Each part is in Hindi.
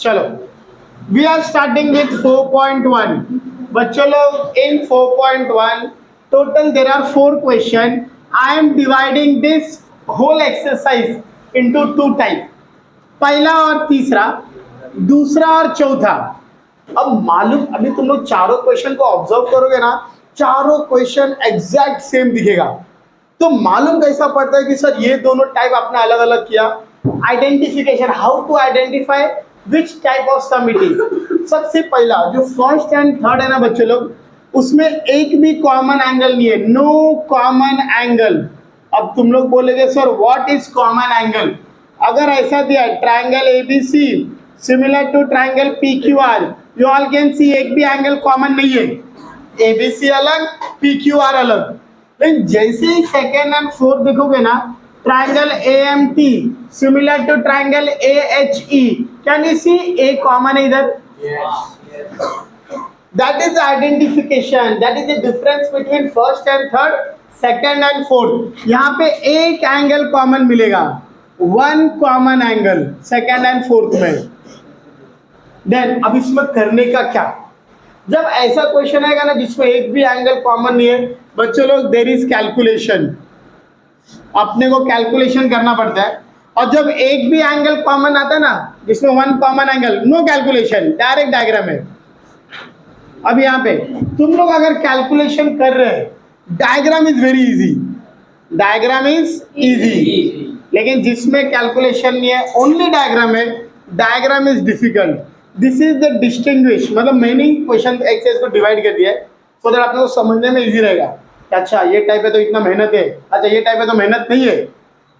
चलो, वी आर स्टार्टिंग विथ 4.1. बच्चों लोग, in 4.1 total there are 4 question. I am dividing this whole exercise into 2 type, पहला और तीसरा, दूसरा और चौथा. अब मालूम, अभी तुम लोग चारों क्वेश्चन को ऑब्जर्व करोगे ना, चारों क्वेश्चन एग्जैक्ट सेम दिखेगा. तो मालूम कैसा पड़ता है कि सर ये दोनों टाइप आपने अलग अलग किया. Identification, how to identify which type of sum it is. सबसे पहला जो फर्स्ट एंड थर्ड है ना बच्चे लोग, उसमें एक भी कॉमन एंगल नहीं है, नो कॉमन एंगल. अब तुम लोग बोलेगे sir what is common angle. अगर ऐसा दिया है triangle ABC similar to triangle PQR, you all can see एक भी एंगल कॉमन नहीं है. एबीसी अलग, पीक्यूआर अलग. लेकिन जैसे ही सेकेंड एंड फोर्थ देखोगे ना, triangle AMT similar to triangle AHE, can you see a common है इधर. That is identification, that is the difference between first and third, second and fourth. यहाँ पे एक एंगल कॉमन मिलेगा, one common angle second and fourth में. देन अब इसमें करने का क्या, जब ऐसा क्वेश्चन आएगा ना जिसमें एक भी एंगल कॉमन नहीं है, बच्चों लोग देयर इज कैलकुलेशन. अपने को कैलकुलेशन करना पड़ता है. और जब एक भी एंगल कॉमन आता है ना जिसमें one common angle, no calculation, direct diagram है. अब यहाँ पे तुम लोग अगर कैलकुलेशन कर रहे हैं, diagram is very easy, diagram is easy. लेकिन जिसमें कैलकुलेशन नहीं है, ओनली डायग्राम है, diagram is difficult. This is the distinguish, मतलब मैंने क्वेश्चन एक्सरसाइज को डिवाइड कर दिया है सो दैट आप लोगों को समझने में इजी रहेगा. अच्छा ये टाइप है तो इतना मेहनत है, अच्छा ये टाइप है तो मेहनत नहीं है.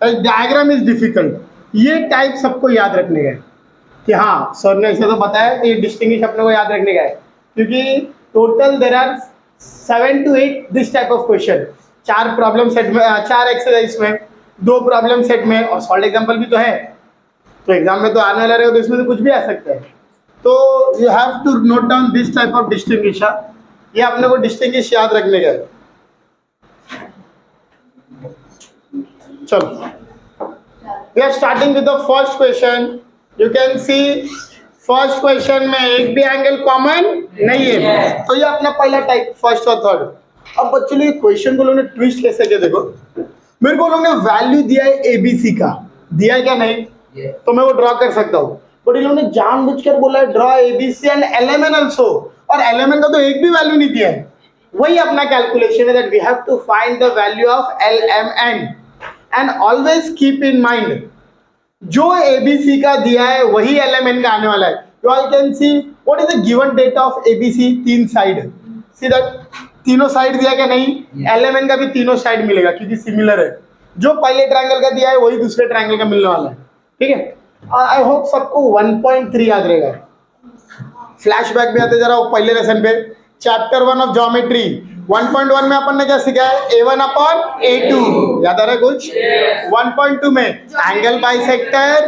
Diagram is difficult. ये टाइप सबको याद रखने का है कि हाँ सर ने ऐसे तो बताया, तो ये डिस्टिंग्विश अपने को याद रखने का है. क्योंकि total there are 7 to 8 this type of question. 4 problem set में, 4 एक्सरसाइज में, 2 प्रॉब्लम सेट में, और सॉल्व एग्जाम्पल भी तो है. तो एग्जाम में तो आने वाला रहेगा, तो इसमें तो कुछ भी आ सकता है. तो you have to note down this type of distinguish. ये अपने को डिस्टिंग्विश याद रखने का है. चलो, we are starting with the first question. You can see first question में एक भी एंगल कॉमन नहीं है. तो ये अपना पहला टाइप, फर्स्ट और थर्ड. अब बच्चों ने क्वेश्चन को लोगों ने ट्विस्ट कैसे किया, देखो मेरे को लोगों ने वैल्यू दिया है एबीसी का, दिया है क्या नहीं, तो मैं वो ड्रॉ कर सकता हूँ. बट इन लोगों ने जानबूझकर बोला है draw ABC and LMN also, और एलएमएन का तो एक भी वैल्यू नहीं दिया है. वही अपना कैलकुलेशन है that we have to find the value of LMN. And always keep in mind, जो एबीसी का दिया है वही एलएमएन का आने वाला है. You all can see what is the given data of ABC. 3 side, see that तीनों साइड दिया क्या नहीं, एलएमएन का भी तीनों साइड मिलेगा क्योंकि सिमिलर है. जो पहले ट्रायंगल का दिया है वही दूसरे ट्रायंगल का मिलने वाला है. ठीक है, आई होप सबको 1.3 याद रहेगा. फ्लैशबैक भी आते जरा वो पहले लेसन पे, चैप्टर 1 ऑफ ज्योमेट्री 1.1 में अपन ने क्या सीखा है, A1 अपॉन A2. याद आ रहा है कुछ. 1.2 में angle bisector,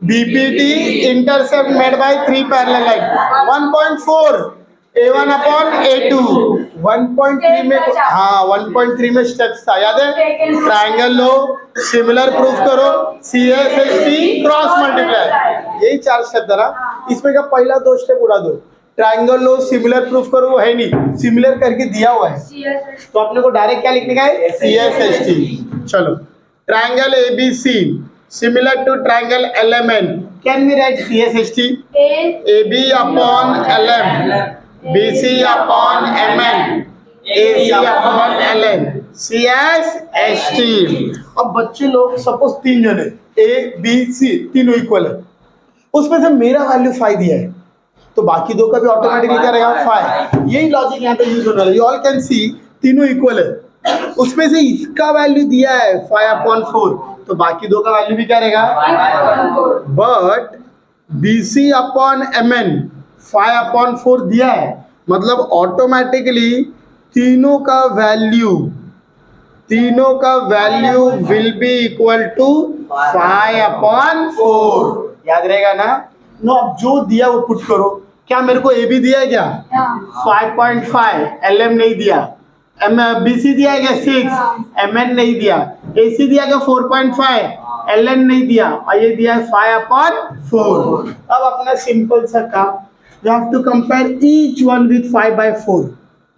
BPT, intercept made by 3 parallel line. 1.4 A1 upon A2. 1.3 में, हाँ 1.3 में स्टेप्स था, याद है. ट्राइंगल लो, सिमिलर प्रूफ करो, CSHT, क्रॉस मल्टीप्लाई, यही 4 स्टेप था ना. इसमें का पहला 2 स्टेप उड़ा दो. ट्राइंगल लो, सिमिलर प्रूफ करो, वो है नहीं, सिमिलर करके दिया हुआ है, तो अपने को डायरेक्ट क्या लिखने का है, CSHT. चलो, triangle ABC similar to triangle LMN, can we write CSHT, AB upon LM, BC upon MN, AC upon LN, CSHT. अब बच्चे लोग सपोज 3 जन है, ABC तीनों इक्वल है, उसमें से मेरा वैल्यू 5 दिया है, तो बाकी 2 का भी ऑटोमेटिकली क्या रहेगा, 5. यही लॉजिक यहाँ पे यूज होना है. यू ऑल कैन सी तीनों इक्वल है, उसमें से इसका वैल्यू दिया है 5/4, तो बाकी 2 का वैल्यू भी क्या रहेगा. बट BC अपॉन MN 5/4 दिया है, मतलब ऑटोमेटिकली तीनों का value will be equal to 5/4. याद रहेगा ना. नो, अब जो दिया वो पुट करो. क्या मेरे को AB दिया है क्या, 5.5, LM नहीं दिया, BC दिया है क्या 6, MN नहीं दिया, AC दिया क्या 4.5, ln नहीं दिया और ये दिया है 5/4। अब अपना सिंपल सा काम, you have to compare each one with 5/4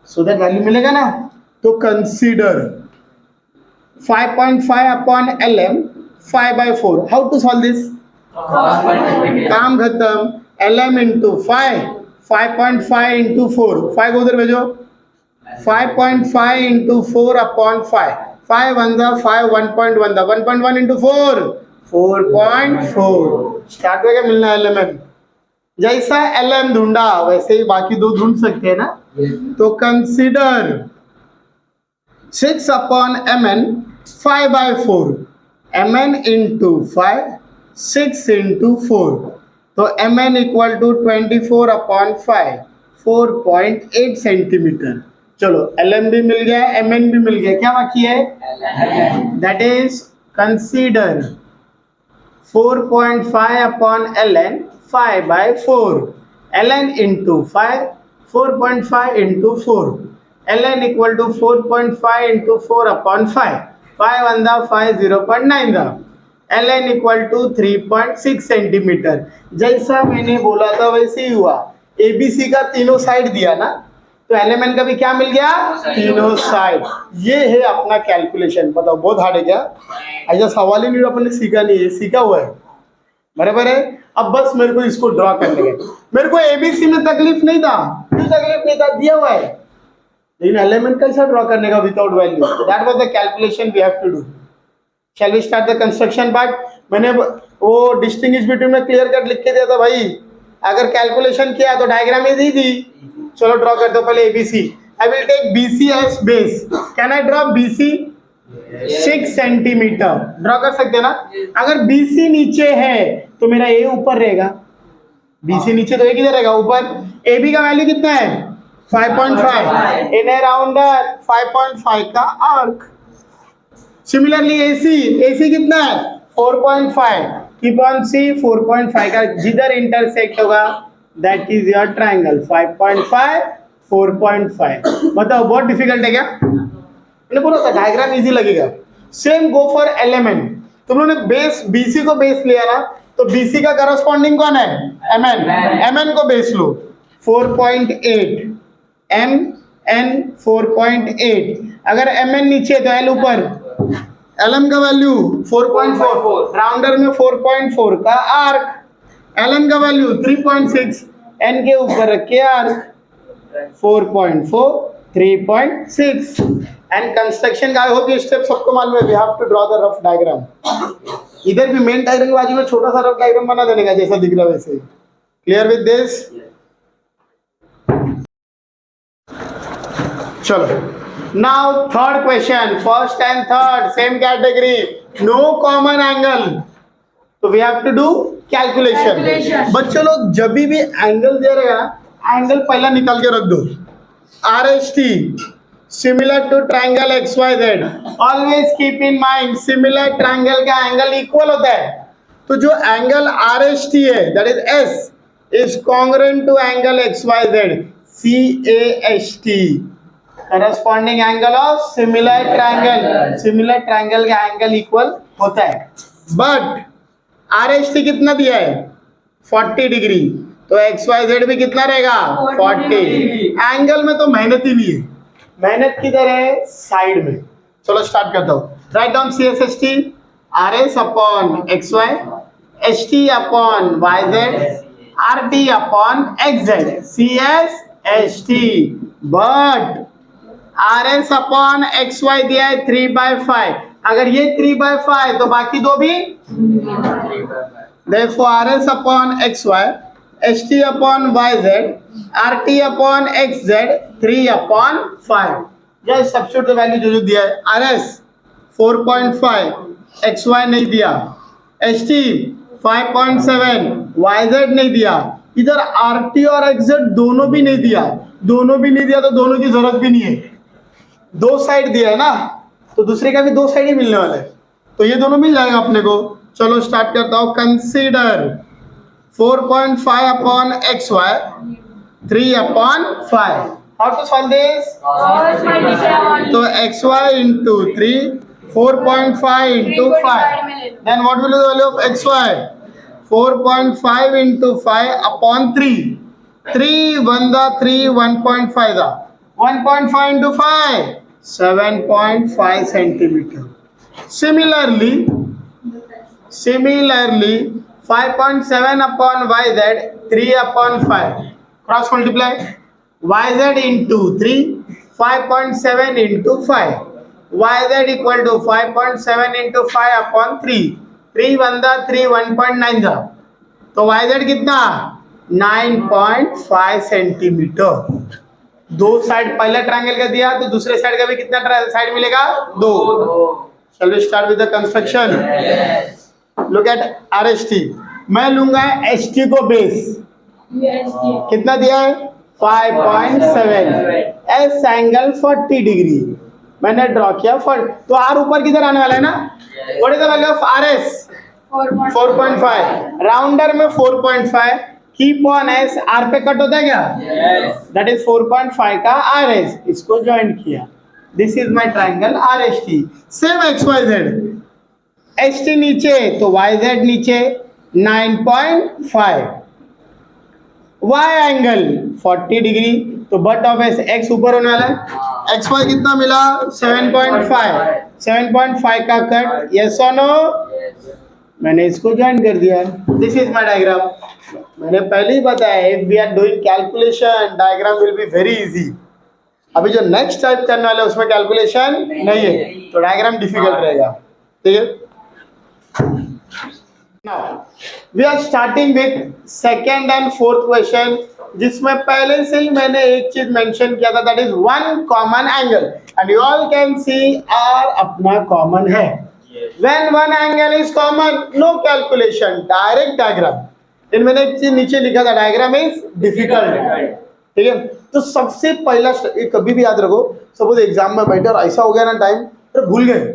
so that value मिलेगा ना। तो consider 5.5/lm 5/4। How to solve this? काम खत्म, lm इंटू 5.5 इंटू 4, 5 को उधर भेजो, 5.5 इंटू 4/5, 5 1 5, 1.1 1.1 इंटू 4, 4.4। स्टार्ट हो गया मिलना lm। जैसा lm ढूंढा वैसे ही बाकी दो ढूंढ सकते हैं ना। तो consider 6/mn 5/4, mn into 5, 6 into 4, तो mn इक्वल टू 24/5, 4.8 सेंटीमीटर। चलो lm भी मिल गया, mn भी मिल गया, क्या बाकी है? That is consider 4.5/ln 5/4, ln into 5, 4.5 into 4, ln equal to 4.5 into 4/5, 5 1 5, 0.9, ln equal to 3.6 centimetre. जैसा मैंने बोला था वैसे ही हुआ, ABC का तीनों साइड दिया ना, तो LMN का भी क्या मिल गया? तीनों साइड। ये है अपना कैलकुलेशन। बताओ बहुत हार्ड है क्या? ऐसा सवाल ही नहीं, अपन ने सीखा नहीं है, सीखा हुआ है, बराबर है। अब बस मेरे को इसको ड्रॉ करने का, मेरे को ABC में तकलीफ नहीं था, क्यों तकलीफ नहीं था? दिया हुआ है। लेकिन एलिमेंट कैसा ड्रॉ करने का without value? That was the calculation we have to do. Shall we start the construction part? मैंने वो डिस्टिंग्विश बिटवीन में क्लियर कट लिख के दिया था भाई, अगर कैलकुलेशन किया तो डायग्राम ही दी थी। चलो ड्रॉ कर दो पहले ABC। I will take BC as base. Can I draw BC? 6 centimetre draw कर सकते हैं ना। अगर BC नीचे है तो मेरा A ऊपर रहेगा, BC नीचे तो A किधर रहेगा? ऊपर। AB का वैल्यू कितना है? 5.5। इन अराउंड 5.5 का आर्क। सिमिलरली AC कितना है? 4.5। कीप ऑन सी, 4.5 का जिधर इंटरसेक्ट होगा दैट इज योर ट्रायंगल। 5.5 4.5। बताओ बहुत डिफिकल्ट है क्या? मैंने बोला था डायग्राम इजी लगेगा। Same go for LMN। तुम लोगों ने बेस BC को बेस लिया ना, तो BC का करस्पॉन्डिंग कौन है? MN को बेस लो। 4.8 MN 4.8। अगर MN नीचे तो L ऊपर। LM का वैल्यू 4.4, राउंडर में 4.4 का आर्क। LN का वैल्यू 3.6, N के ऊपर रख के आर्क। 4.4 3.6। एंड कंस्ट्रक्शन का आई होप ये स्टेप सबको मालूम है। We have to draw the rough diagram. इधर भी मेन डायग्राम के बाजू में छोटा सा रफ डायग्राम बना देने का, जैसा दिख रहा है वैसे। Clear with this? चलो now third question, first and third same category, no common angle, तो we have to do calculation. बच्चों लोग जब भी एंगल दे रहेगा ना, एंगल पहला निकाल के रख दो। RST similar to triangle XYZ। Always keep in mind similar triangle का एंगल इक्वल होता है। तो जो एंगल RST है that is S is congruent to angle XYZ CAST, corresponding angle of similar triangle. Similar triangle का एंगल इक्वल होता है। बट RST कितना दिया है? 40 डिग्री, तो XYZ भी कितना रहेगा? 40। एंगल में तो मेहनत ही नहीं है, मेहनत किधर है? साइड में। चलो स्टार्ट करता हूँ। Write down CSST, RS upon XY, ST upon YZ, RT upon XZ, CSST। But RS upon XY दिया है 3/5। अगर ये 3/5 तो बाकी दो भी। Therefore RS upon XY, ST upon YZ, RT upon XZ 3/5। Just substitute the value जो दिया है। RS 4.5, XY नहीं दिया, ST 5.7, YZ नहीं दिया, इधर RT और XZ दोनों भी नहीं दिया। दोनों भी नहीं दिया तो दोनों की जरूरत भी नहीं है, दो साइड दिया है ना, तो दूसरे का भी दो साइड ही मिलने वाला है, तो ये दोनों मिल जाएगा अपने को। चलो स्टार्ट करता हूँ। Consider 4.5 upon XY 3/5। How to solve this? तो XY into 3 4.5 into 5. Then what will be the value of xy? 4.5 into 5 upon 3. 3 1 the 3 1.5 the 1.5 into 5 7.5 centimeter. Similarly 5.7 upon yz 3 upon 5 cross multiply yz into 3 5.7 into 5 yz equal to 5.7 into 5 upon 3 3 1 the 3 1.9 the तो yz कितना 9.5 सेंटीमीटर. दो साइड पहला ट्रायंगल का दिया तो दूसरे साइड का भी कितना साइड मिलेगा 2. Shall we start with the construction? Yes. Look at RST. मैं लूंगा ST को बेस. कितना दिया है 5.7. S एंगल 40 डिग्री मैंने ड्रॉ किया. तो R ऊपर किधर आने वाला है ना. What is the value of RS? 4.5. Rounder में 4.5. Keep on S. R पे कट होता है क्या. दैट इज 4.5 का RS. इसको ज्वाइन किया. This is my triangle RST. Same XYZ. ST नीचे तो YZ नीचे 9.5. Y एंगल 40 डिग्री तो बट ऑफ एस X ऊपर होने वाला है. XY कितना मिला 7.5. 7.5 का कट. यस और नो. मैंने इसको ज्वाइन कर दिया. This is my diagram. मैंने पहले ही बताया if we are doing calculation diagram will be very easy. अभी जो नेक्स्ट टाइप करने वाले उसमें कैलकुलेशन नहीं है तो डायग्राम डिफिकल्ट रहेगा. ठीक है. Now we are starting with second and fourth question जिसमें पहले से ही मैंने एक चीज मेंशन किया था that is one common angle and you all can see R अपना कॉमन है. When one angle is common, no calculation, direct diagram. इन मैंने एक चीज नीचे लिखा था डायग्राम इज डिफिकल्ट. ठीक है. तो सबसे पहला कभी भी याद रखो सपोज एग्जाम में बैठे और ऐसा हो गया ना टाइम तो भूल गए.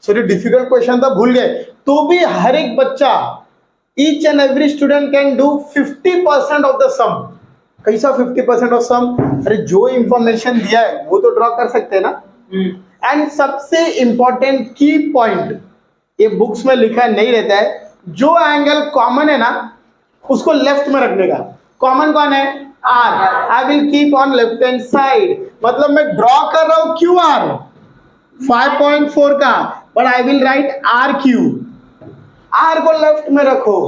सॉरी डिफिकल्ट क्वेश्चन था भूल गए तो भी हर एक बच्चा each and every student can do 50% of the sum. कैसा 50% ऑफ सम. अरे जो इंफॉर्मेशन दिया है वो तो ड्रॉ कर सकते हैं ना. एंड सबसे इंपॉर्टेंट की पॉइंट ये बुक्स में लिखा नहीं रहता है. जो एंगल कॉमन है ना उसको लेफ्ट में रखने का. कॉमन कौन है R. I will keep on left hand side. मतलब मैं ड्रॉ कर रहा हूं QR 5.4 का but I will write RQ. R को लेफ्ट में रखो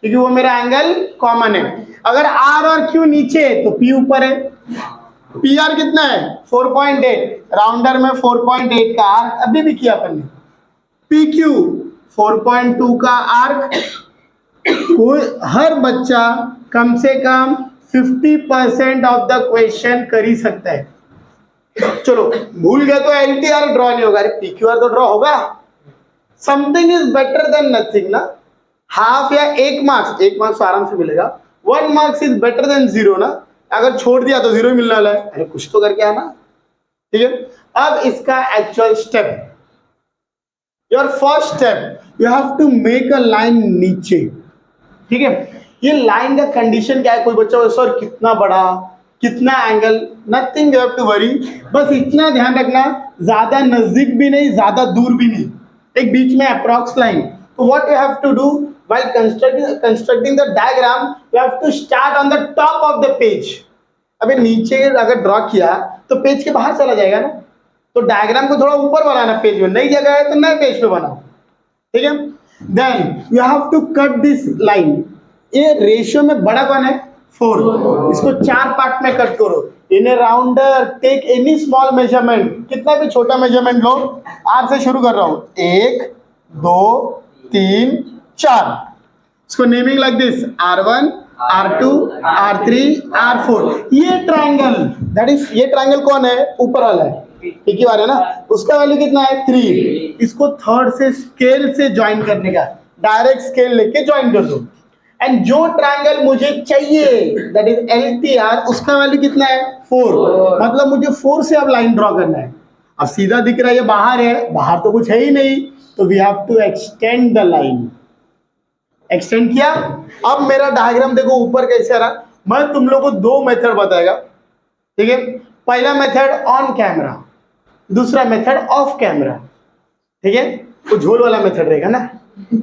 क्योंकि वो मेरा एंगल कॉमन है. अगर R और Q नीचे तो P ऊपर है. PR कितना है 4.8. राउंडर में 4.8 का आर्क अभी भी किया अपन ने. PQ 4.2 का आर्क. हर बच्चा कम से कम 50% ऑफ द क्वेश्चन कर ही सकता है. चलो भूल गए तो LTR ड्रॉ नहीं होगा. अरे PQR तो ड्रॉ होगा. Something is better than nothing ना. हाफ या 1 मार्क्स आराम से मिलेगा. 1 मार्क्स इज बेटर देन 0 ना. अगर छोड़ दिया तो 0 मिलने वाला है. अरे कुछ तो करके आना. ठीक है. अब इसका actual step. Your first step you have to make a line नीचे. ठीक है. ये लाइन का कंडीशन क्या है. कोई बच्चा सर कितना बड़ा कितना angle. Nothing you have to worry. बस इतना ध्यान रखना ज्यादा नजदीक भी नहीं ज्यादा दूर भी नहीं. एक बीच में अप्रॉक्स लाइन. तो what you have to do while constructing the diagram you have to start on the top of the page. अबे नीचे अगर ड्रॉ किया तो पेज के बाहर चला जाएगा ना. तो डायग्राम को थोड़ा ऊपर बनाना. पेज में नई जगह है तो नए पेज पे बनाओ. ठीक है. Then you have to cut this line. ये रेशियो में बड़ा कौन है 4. इसको 4 पार्ट में कट करो. In a rounder take any small measurement. कितना भी छोटा मेजरमेंट लो. R से शुरू कर रहा हूं 1 2 3 4. इसको naming like this R1 R2 R3 R4. ये ट्रायंगल दैट इज ये ट्रायंगल कौन है ऊपर वाला है. ठीक ही बात है ना. उसका वैल्यू कितना है 3. इसको थर्ड से स्केल से ज्वाइन करने का. डायरेक्ट स्केल लेके ज्वाइन कर दो. एंड जो ट्रायंगल मुझे चाहिए दैट इज LTR उसका वैल्यू कितना है 4. मतलब मुझे 4 से अब लाइन ड्रॉ करना है. अब सीधा दिख रहा है ये बाहर है. बाहर तो कुछ है ही नहीं तो we have to extend the line. Extend किया. अब मेरा डायग्राम देखो ऊपर कैसे आ रहा. मैं तुम लोग को 2 मेथड बताएगा. ठीक है. पहला मेथड ऑन कैमरा दूसरा मेथड ऑफ कैमरा. ठीक है, वो झोल वाला मेथड रहेगा ना,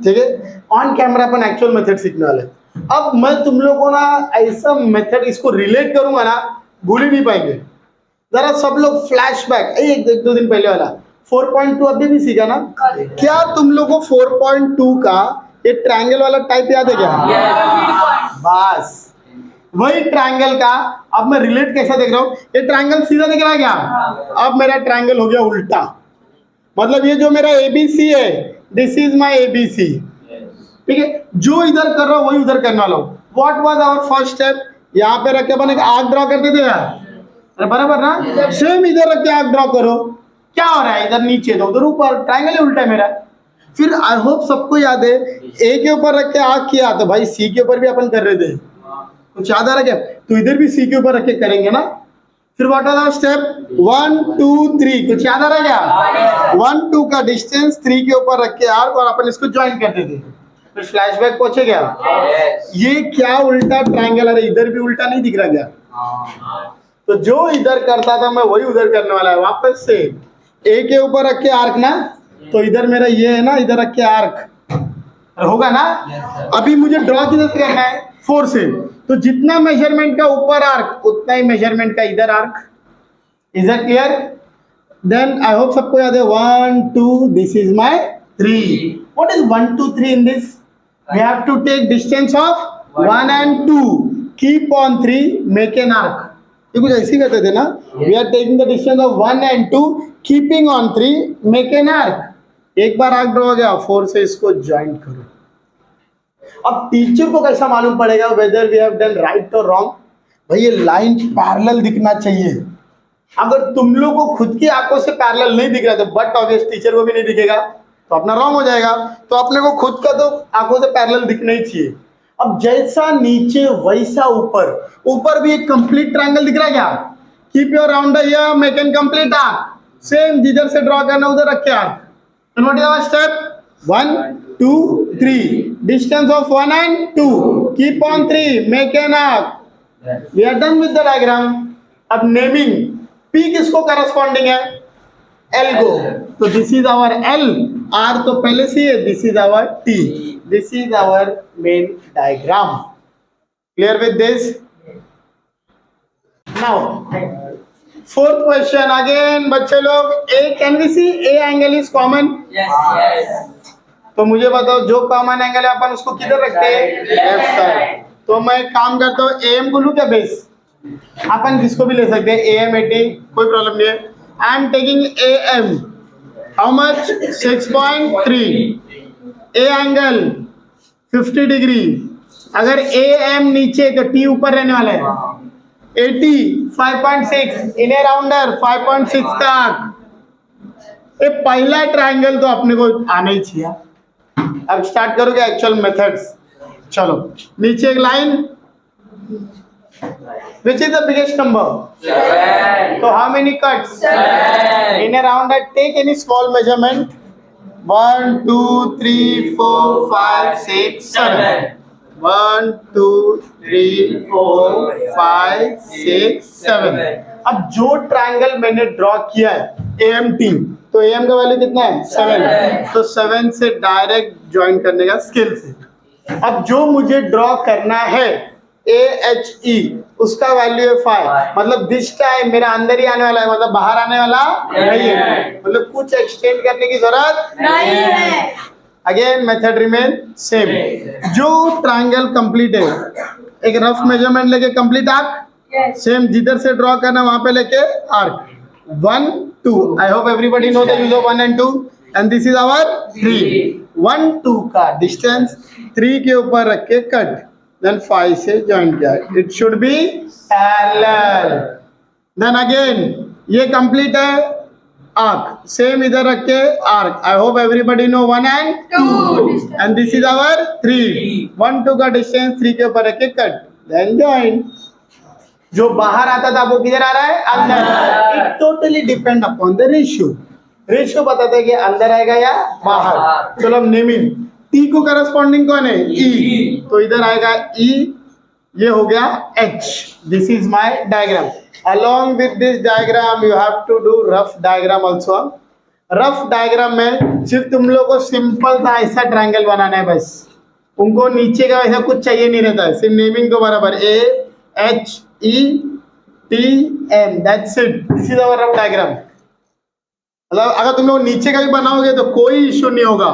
ठीक है। On camera upon actual method सीखने वाले हैं। अब मैं तुम लोगों को ना ऐसा मेथड इसको रिलेट करूंगा ना, भूल ही नहीं पाएंगे। जरा सब लोग फ्लैशबैक, एक दो दिन पहले वाला 4.2 अभी भी सीखा ना? क्या तुम लोगों को 4.2 का ये ट्रायंगल वाला टाइप याद है क्या? बस वही ट्रायंगल का अब मैं रिलेट कैसा देख रहा हूँ, ये ट्रायंगल सीधा दिख रहा है क्या? अब मेरा ट्रायंगल हो गया उल्टा, मतलब ये जो मेरा एबीसी है, दिस इज माय एबीसी, ठीक है। जो इधर कर रहा हूँ वही उधर करने वाला हूँ। What was our first step? यहाँ पे रख के अपन एक आर्क ड्रॉ करते थे यार, अरे बराबर ना? सेम इधर रख के आर्क ड्रॉ करो, क्या हो रहा है? इधर नीचे तो उधर ऊपर, ट्रायंगल ही उल्टा है मेरा। फिर आई होप सबको याद है, ए के ऊपर रख के आर्क किया तो भाई सी के ऊपर भी अपन कर रहे थे, कुछ याद आ रहा क्या? तो इधर भी सी के ऊपर रख के करेंगे ना। फिर व्हाट आर स्टेप 1 2 3, कुछ याद आ रहा है क्या? 1 2 का डिस्टेंस 3 के ऊपर रख के आर्क और अपन इसको ज्वाइन करते थे। फिर फ्लैशबैक पहुंचे क्या? ये क्या उल्टा ट्रायंगल, अरे इधर भी उल्टा नहीं दिख रहा क्या? तो जो इधर करता था मैं वही उधर करने वाला है वापस से। ए के ऊपर रख के आर्क ना, तो इधर मेरा ये है ना, इधर रख के आर्क होगा ना। अभी मुझे ड्रॉ किधर से करना है? 4 से, तो जितना मेजरमेंट का ऊपर आर्क उतना ही मेजरमेंट का इधर arc. Is that clear? Then I hope सबको याद है 1 2, this is my 3। What is 1 2 3 in this? We have to take distance of 1 and 2, keep on 3, make an arc. ये कुछ ऐसे ही कहते थे ना, we are taking the distance of 1 and 2, keeping on 3, make an arc. एक बार आर्क ड्रॉ हो गया, 4 से इसको ज्वाइन करो। अब टीचर को कैसा मालूम पड़ेगा whether we have done right और रॉन्ग? भाई ये लाइन पैरेलल दिखना चाहिए। अगर तुम लोग को खुद की आंखों से पैरेलल नहीं दिख रहा तो बट ऑब्वियस टीचर को भी नहीं दिखेगा, तो अपना रॉन्ग हो जाएगा। तो अपने को खुद का तो आंखों से पैरेलल दिखना ही चाहिए। अब जैसा नीचे वैसा ऊपर, ऊपर भी एक कंप्लीट ट्रायंगल दिख रहा है क्या? Keep your rounder here, make an complete arc. Same जिधर से ड्रॉ करना उधर रख के arc. And what is our step? 1 2 3, distance of 1 and 2, keep on 3, make an arc. We are done with the diagram. अब नेमिंग, P किसको करस्पॉन्डिंग है? L को, तो this is our L, R तो पहले से है, this is our T, this is our main diagram. Clear with this? Now fourth question again बच्चे लोग, A can we see A angle is common? Yes. तो मुझे बताओ जो कॉमन एंगल है अपन उसको किधर रखते हैं? Left side. तो मैं एक काम करता हूँ, AM को लूँ क्या बेस? अपन किसको भी ले सकते हैं, AM 80, कोई प्रॉब्लम नहीं है। I am taking AM, how much? 6.3। A angle 50 degree, अगर AM नीचे तो T ऊपर रहने वाला है। 80 5.6, इन ए राउंडर 5.6 का आर्क। ये पहला ट्रायंगल तो अपने को आना ही चाहिए। अब स्टार्ट करोगे एक्चुअल मेथड्स। चलो नीचे एक line, which is the biggest number? 7. तो how many cuts? 7. In a round take any small measurement, 1 2 3 4 5 6 7, 1 2 3 4 5 6 7। अब जो ट्रायंगल मैंने ड्रॉ किया है AMT, तो AM का वैल्यू कितना है? 7। तो 7 से डायरेक्ट ज्वाइन करने का स्केल से। अब जो मुझे ड्रॉ करना है AHE, उसका वैल्यू है 5, मतलब दिस टाइम मेरा अंदर ही आने वाला है, मतलब बाहर आने वाला नहीं है, मतलब कुछ एक्सटेंड करने की जरूरत नहीं है। Again method remain same. जो ट्रायंगल कंप्लीट है, एक रफ मेजरमेंट लेके कंप्लीट आर्क, सेम जिधर से ड्रॉ करना वहां पे लेके arc 1 2। I hope everybody know the use of 1 and 2, and this is our 3। 1 2 का डिस्टेंस 3 के ऊपर रख के कट, देन 5 से ज्वाइन किया, it should be parallel. Then again ये कंप्लीट है आर्क, सेम इधर रख के arc. I hope everybody know 1 and 2, and this is our 3। 1 2 का डिस्टेंस 3 के ऊपर रख के कट, देन ज्वाइन। जो बाहर आता था वो किधर आ रहा है? अंदर। It totally depend upon the ratio. Ratio बताता है कि अंदर आएगा या बाहर। चलो अब नेमिंग, T को करस्पॉन्डिंग कौन है? E, तो इधर आएगा E, ये हो गया H। This is my diagram. Along with this diagram you have to do rough diagram also. Rough diagram में सिर्फ तुम लोग को सिंपल सा ऐसा ट्रायंगल बनाना है बस, उनको नीचे का ऐसा कुछ चाहिए नहीं रहता है, सिर्फ नेमिंग को बराबर AHETM, that's it, this is our rough diagram. मतलब अगर तुम लोग नीचे का भी बनाओगे तो कोई इश्यू नहीं होगा,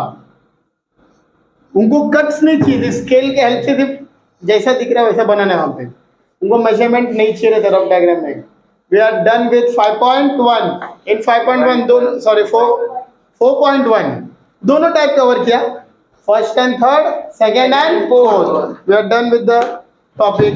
उनको कट्स नहीं चाहिए, स्केल के हेल्प से सिर्फ जैसा दिख रहा है वैसा बनाना है वहां पे, उनको मेजरमेंट नहीं चाहिए रहता रफ डायग्राम में। We are done with 5.1। In 5.1 दोनों, सॉरी 4.1 दोनों टाइप कवर किया, first and third, second and fourth. We are done with the topic.